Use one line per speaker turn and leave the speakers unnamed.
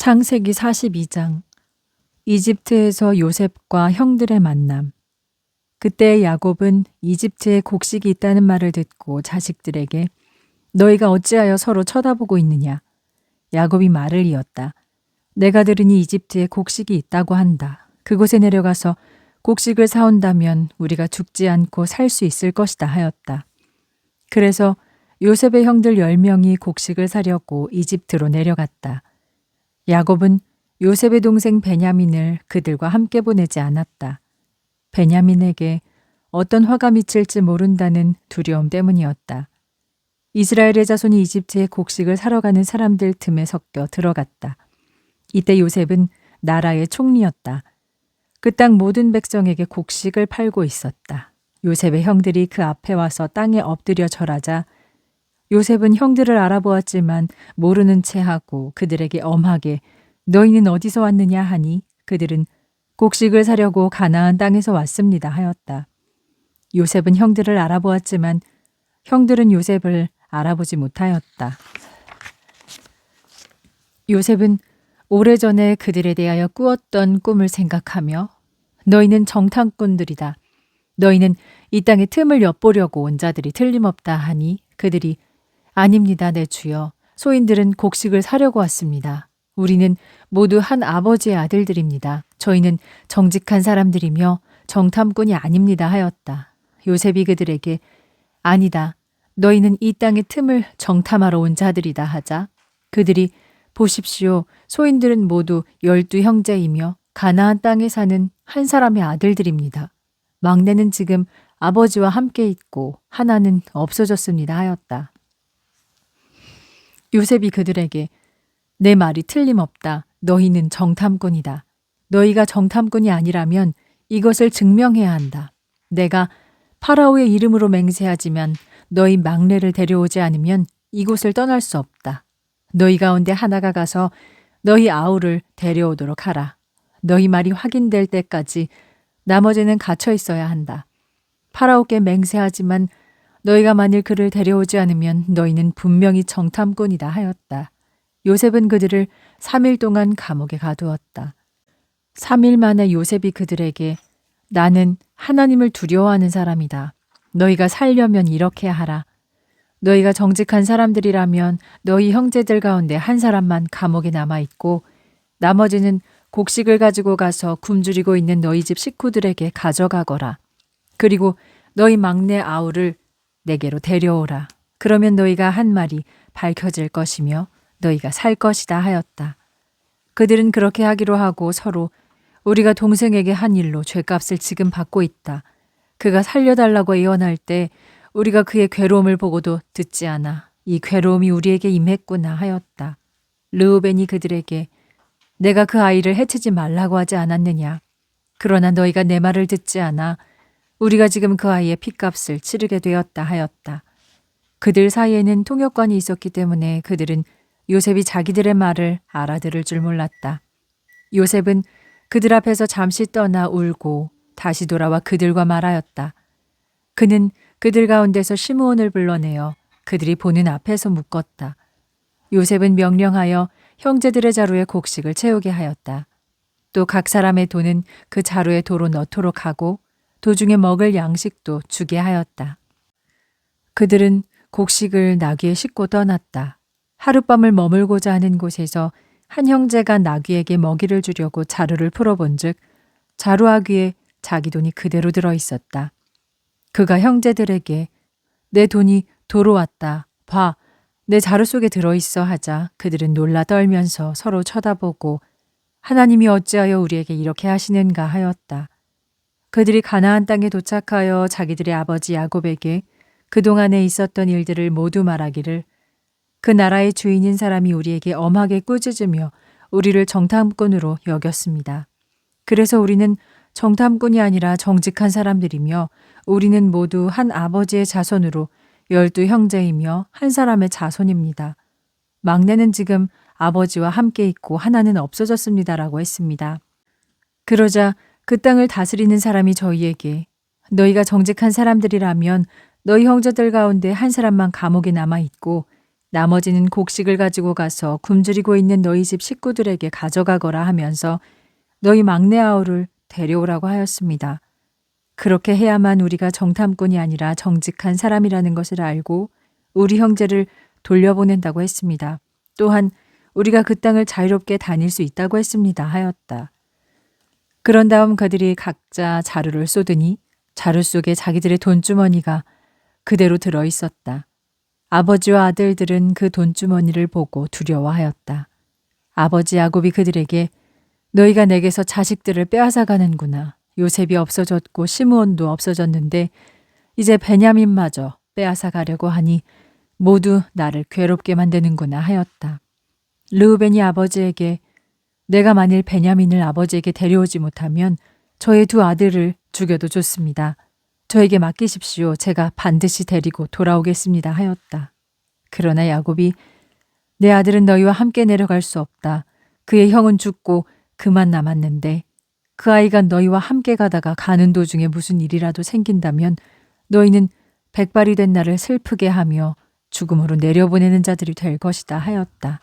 창세기 42장. 이집트에서 요셉과 형들의 만남. 그때 야곱은 이집트에 곡식이 있다는 말을 듣고 자식들에게 너희가 어찌하여 서로 쳐다보고 있느냐. 야곱이 말을 이었다. 내가 들으니 이집트에 곡식이 있다고 한다. 그곳에 내려가서 곡식을 사온다면 우리가 죽지 않고 살 수 있을 것이다 하였다. 그래서 요셉의 형들 10명이 곡식을 사려고 이집트로 내려갔다. 야곱은 요셉의 동생 베냐민을 그들과 함께 보내지 않았다. 베냐민에게 어떤 화가 미칠지 모른다는 두려움 때문이었다. 이스라엘의 자손이 이집트에 곡식을 사러 가는 사람들 틈에 섞여 들어갔다. 이때 요셉은 나라의 총리였다. 그 땅 모든 백성에게 곡식을 팔고 있었다. 요셉의 형들이 그 앞에 와서 땅에 엎드려 절하자 요셉은 형들을 알아보았지만 모르는 채 하고 그들에게 엄하게 너희는 어디서 왔느냐 하니 그들은 곡식을 사려고 가나안 땅에서 왔습니다 하였다. 요셉은 형들을 알아보았지만 형들은 요셉을 알아보지 못하였다. 요셉은 오래전에 그들에 대하여 꾸었던 꿈을 생각하며 너희는 정탐꾼들이다. 너희는 이 땅의 틈을 엿보려고 온 자들이 틀림없다 하니 그들이 아닙니다 내 주여. 소인들은 곡식을 사려고 왔습니다. 우리는 모두 한 아버지의 아들들입니다. 저희는 정직한 사람들이며 정탐꾼이 아닙니다 하였다. 요셉이 그들에게 아니다. 너희는 이 땅의 틈을 정탐하러 온 자들이다 하자 그들이 보십시오. 소인들은 모두 12형제이며 가나안 땅에 사는 한 사람의 아들들입니다. 막내는 지금 아버지와 함께 있고 하나는 없어졌습니다 하였다. 요셉이 그들에게 내 말이 틀림없다. 너희는 정탐꾼이다. 너희가 정탐꾼이 아니라면 이것을 증명해야 한다. 내가 파라오의 이름으로 맹세하지만 너희 막내를 데려오지 않으면 이곳을 떠날 수 없다. 너희 가운데 하나가 가서 너희 아우를 데려오도록 하라. 너희 말이 확인될 때까지 나머지는 갇혀 있어야 한다. 파라오께 맹세하지만 너희가 만일 그를 데려오지 않으면 너희는 분명히 정탐꾼이다 하였다. 요셉은 그들을 3일 동안 감옥에 가두었다. 3일 만에 요셉이 그들에게 나는 하나님을 두려워하는 사람이다. 너희가 살려면 이렇게 하라. 너희가 정직한 사람들이라면 너희 형제들 가운데 한 사람만 감옥에 남아있고 나머지는 곡식을 가지고 가서 굶주리고 있는 너희 집 식구들에게 가져가거라. 그리고 너희 막내 아우를 내게로 데려오라. 그러면 너희가 한 말이 밝혀질 것이며 너희가 살 것이다 하였다. 그들은 그렇게 하기로 하고 서로 우리가 동생에게 한 일로 죗값을 지금 받고 있다. 그가 살려달라고 애원할 때 우리가 그의 괴로움을 보고도 듣지 않아. 이 괴로움이 우리에게 임했구나 하였다. 르우벤이 그들에게 내가 그 아이를 해치지 말라고 하지 않았느냐. 그러나 너희가 내 말을 듣지 않아 우리가 지금 그 아이의 핏값을 치르게 되었다 하였다. 그들 사이에는 통역관이 있었기 때문에 그들은 요셉이 자기들의 말을 알아들을 줄 몰랐다. 요셉은 그들 앞에서 잠시 떠나 울고 다시 돌아와 그들과 말하였다. 그는 그들 가운데서 시므온을 불러내어 그들이 보는 앞에서 묶었다. 요셉은 명령하여 형제들의 자루에 곡식을 채우게 하였다. 또 각 사람의 돈은 그 자루에 도로 넣도록 하고 도중에 먹을 양식도 주게 하였다. 그들은 곡식을 나귀에 싣고 떠났다. 하룻밤을 머물고자 하는 곳에서 한 형제가 나귀에게 먹이를 주려고 자루를 풀어본즉 자루아귀에 자기 돈이 그대로 들어 있었다. 그가 형제들에게 내 돈이 도로 왔다. 봐, 내 자루 속에 들어있어 하자 그들은 놀라 떨면서 서로 쳐다보고 하나님이 어찌하여 우리에게 이렇게 하시는가 하였다. 그들이 가나안 땅에 도착하여 자기들의 아버지 야곱에게 그동안에 있었던 일들을 모두 말하기를 그 나라의 주인인 사람이 우리에게 엄하게 꾸짖으며 우리를 정탐꾼으로 여겼습니다. 그래서 우리는 정탐꾼이 아니라 정직한 사람들이며 우리는 모두 한 아버지의 자손으로 12형제이며 한 사람의 자손입니다. 막내는 지금 아버지와 함께 있고 하나는 없어졌습니다라고 했습니다. 그러자 그 땅을 다스리는 사람이 저희에게 너희가 정직한 사람들이라면 너희 형제들 가운데 한 사람만 감옥에 남아있고 나머지는 곡식을 가지고 가서 굶주리고 있는 너희 집 식구들에게 가져가거라 하면서 너희 막내 아우를 데려오라고 하였습니다. 그렇게 해야만 우리가 정탐꾼이 아니라 정직한 사람이라는 것을 알고 우리 형제를 돌려보낸다고 했습니다. 또한 우리가 그 땅을 자유롭게 다닐 수 있다고 했습니다. 하였다. 그런 다음 그들이 각자 자루를 쏟으니 자루 속에 자기들의 돈주머니가 그대로 들어 있었다. 아버지와 아들들은 그 돈주머니를 보고 두려워하였다. 아버지 야곱이 그들에게 너희가 내게서 자식들을 빼앗아 가는구나. 요셉이 없어졌고 시므온도 없어졌는데 이제 베냐민마저 빼앗아 가려고 하니 모두 나를 괴롭게 만드는구나 하였다. 르우벤이 아버지에게 내가 만일 베냐민을 아버지에게 데려오지 못하면 저의 두 아들을 죽여도 좋습니다. 저에게 맡기십시오. 제가 반드시 데리고 돌아오겠습니다 하였다. 그러나 야곱이 내 아들은 너희와 함께 내려갈 수 없다. 그의 형은 죽고 그만 남았는데 그 아이가 너희와 함께 가다가 가는 도중에 무슨 일이라도 생긴다면 너희는 백발이 된 나를 슬프게 하며 죽음으로 내려보내는 자들이 될 것이다 하였다.